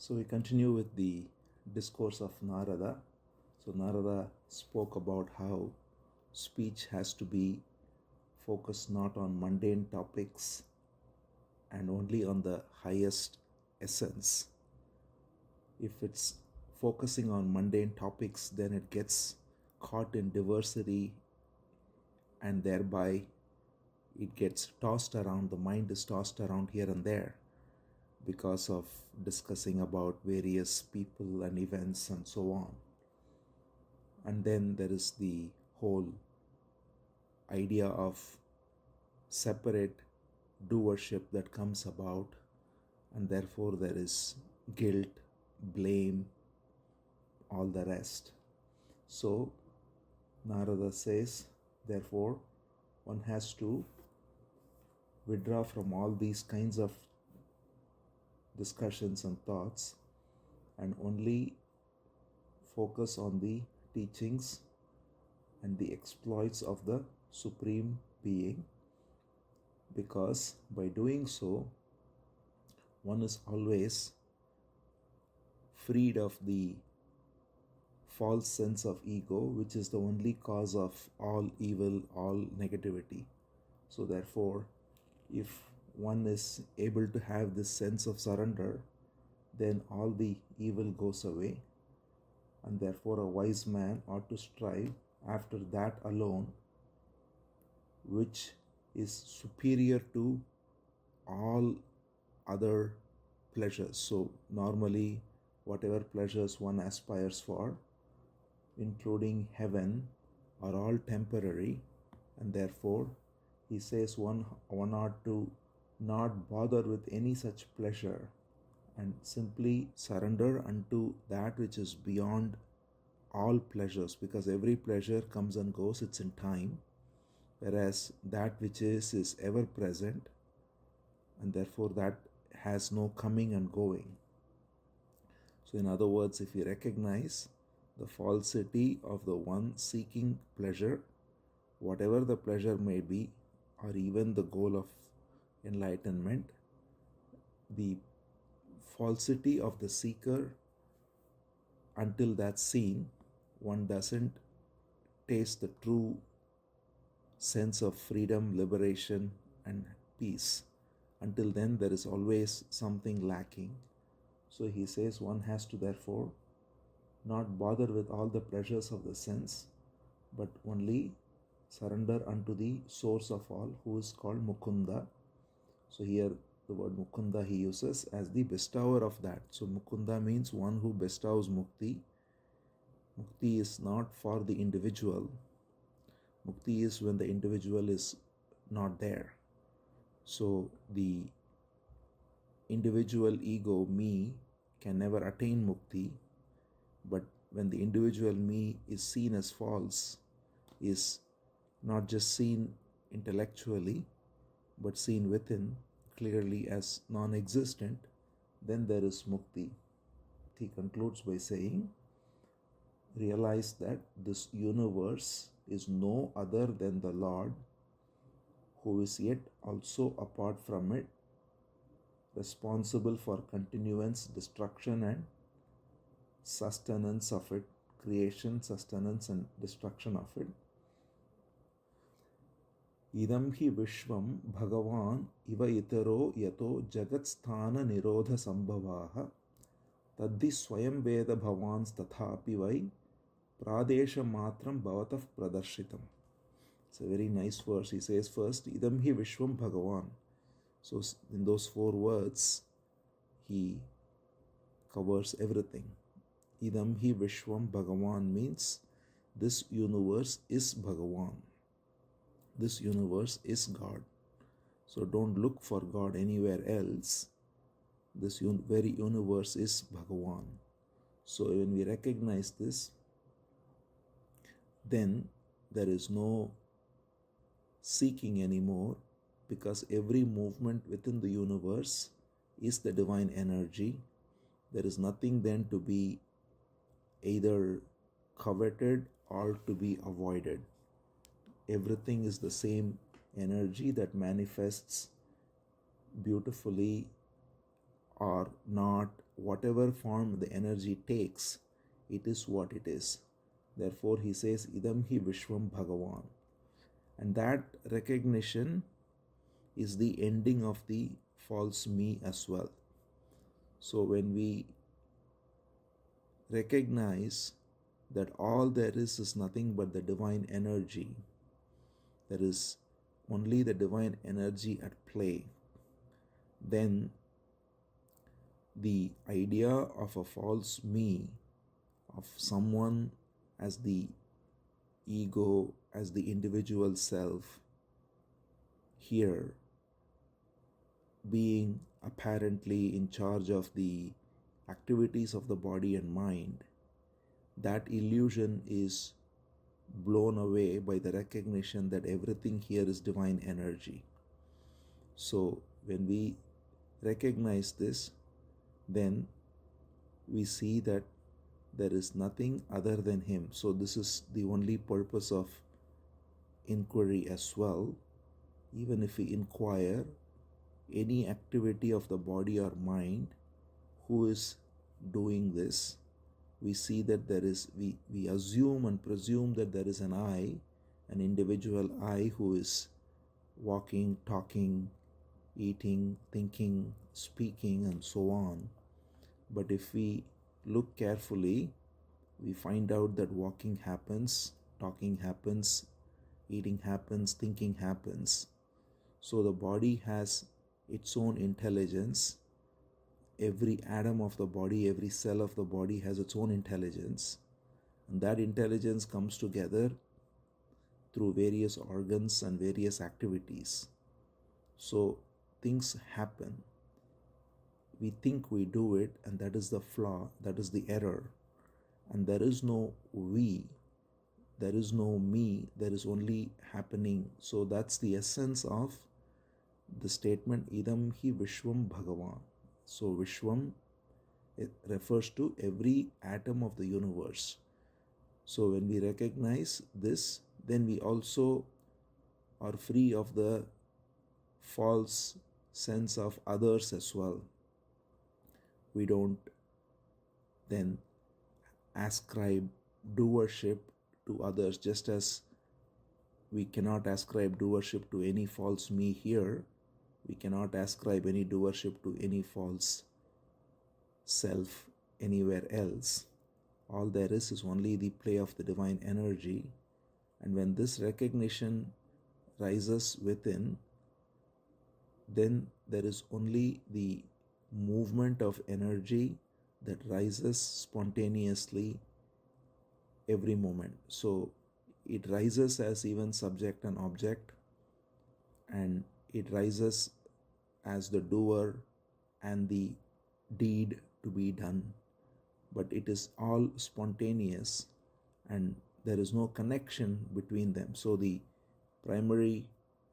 So we continue with the discourse of Narada. So Narada spoke about how speech has to be focused not on mundane topics and only on the highest essence. If it's focusing on mundane topics, then it gets caught in diversity and thereby it gets tossed around. The mind is tossed around here and there because of discussing about various people and events and so on. And then there is the whole idea of separate doership that comes about, and therefore there is guilt, blame, all the rest. So Narada says, therefore, one has to withdraw from all these kinds of discussions and thoughts and only focus on the teachings and the exploits of the Supreme Being, because by doing so, one is always freed of the false sense of ego, which is the only cause of all evil, all negativity. So therefore, if one is able to have this sense of surrender, then all the evil goes away, and therefore a wise man ought to strive after that alone, which is superior to all other pleasures. So normally whatever pleasures one aspires for, including heaven, are all temporary, and therefore he says one ought to not bother with any such pleasure and simply surrender unto that which is beyond all pleasures, because every pleasure comes and goes, it's in time, whereas that which is ever present, and therefore that has no coming and going. So in other words, if we recognize the falsity of the one seeking pleasure, whatever the pleasure may be, or even the goal of enlightenment, the falsity of the seeker, until that's seen, one doesn't taste the true sense of freedom, liberation, and peace. Until then, there is always something lacking. So he says one has to therefore not bother with all the pleasures of the sense, but only surrender unto the source of all, who is called Mukunda. So here the word Mukunda he uses as the bestower of that. So Mukunda means one who bestows mukti. Mukti is not for the individual. Mukti is when the individual is not there. So the individual ego, me, can never attain mukti, but when the individual me is seen as false, is not just seen intellectually, but seen within clearly as non-existent, then there is mukti. He concludes by saying, realize that this universe is no other than the Lord, who is yet also apart from it, responsible for continuance, destruction, and sustenance of it, creation, sustenance, and destruction of it. Idam hi vishvam bhagavan iva itaro yato jagatsthana nirodha sambhavaha taddi swayam veda bhavans tathapi vai pradesha matram bhavatah pradarshitam. It's a very nice verse. He says first, idam hi vishvam bhagavan. So in those 4 words, he covers everything. Idam hi vishvam bhagavan means this universe is Bhagavan. This universe is God. So don't look for God anywhere else. This very universe is Bhagavan. So when we recognize this, then there is no seeking anymore, because every movement within the universe is the divine energy. There is nothing then to be either coveted or to be avoided. Everything is the same energy that manifests beautifully or not, whatever form the energy takes, it is what it is. Therefore, he says, Idam hi Vishwam Bhagavan. And that recognition is the ending of the false me as well. So when we recognize that all there is nothing but the divine energy, there is only the divine energy at play, then the idea of a false me, of someone as the ego, as the individual self, here being apparently in charge of the activities of the body and mind, that illusion is blown away by the recognition that everything here is divine energy. So when we recognize this, then we see that there is nothing other than him. So this is the only purpose of inquiry as well. Even if we inquire any activity of the body or mind, who is doing this, we see that there is, we assume and presume that there is an I, an individual I who is walking, talking, eating, thinking, speaking, and so on. But if we look carefully, we find out that walking happens, talking happens, eating happens, thinking happens. So the body has its own intelligence. Every atom of the body, every cell of the body has its own intelligence. And that intelligence comes together through various organs and various activities. So things happen. We think we do it, and that is the flaw, that is the error. And there is no we, there is no me, there is only happening. So that's the essence of the statement, Idam hi Vishwam Bhagavan. So Vishwam, it refers to every atom of the universe. So when we recognize this, then we also are free of the false sense of others as well. We don't then ascribe doership to others, just as we cannot ascribe doership to any false me here. We cannot ascribe any doership to any false self anywhere else. All there is only the play of the divine energy. And when this recognition rises within, then there is only the movement of energy that rises spontaneously every moment. So it rises as even subject and object, and it rises as the doer and the deed to be done. But it is all spontaneous and there is no connection between them. So the primary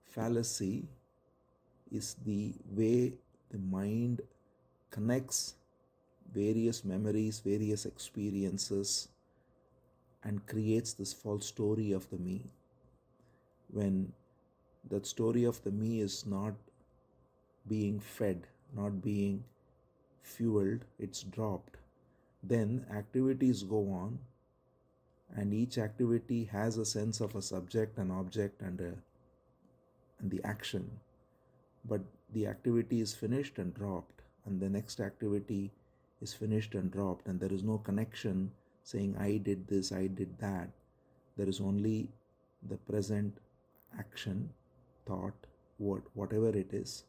fallacy is the way the mind connects various memories, various experiences, and creates this false story of the me. When that story of the me is not being fed, not being fueled, it's dropped, then activities go on, and each activity has a sense of a subject, an object, and the action. But the activity is finished and dropped, and the next activity is finished and dropped, and there is no connection saying I did this, I did that. There is only the present action, thought, whatever it is.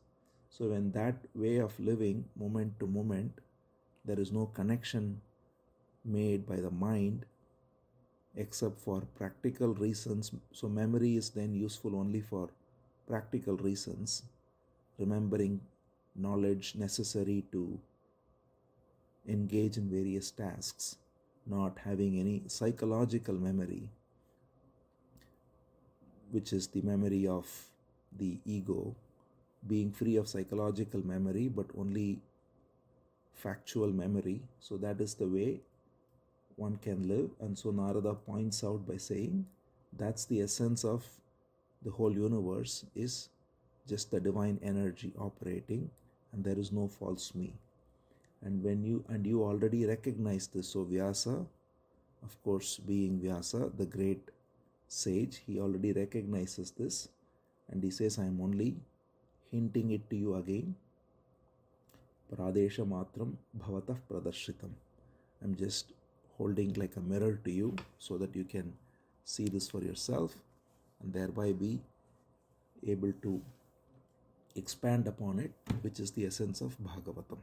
So when that way of living, moment to moment, there is no connection made by the mind except for practical reasons. So memory is then useful only for practical reasons, remembering knowledge necessary to engage in various tasks, not having any psychological memory, which is the memory of the ego, being free of psychological memory but only factual memory. So that is the way one can live. And so Narada points out by saying that's the essence of the whole universe, is just the divine energy operating, and there is no false me. And you already recognize this. So Vyasa, of course, being Vyasa, the great sage, he already recognizes this, and he says, I am only hinting it to you again. Pradesha matram bhavatah pradarshitam. I'm just holding like a mirror to you so that you can see this for yourself and thereby be able to expand upon it, which is the essence of Bhagavatam.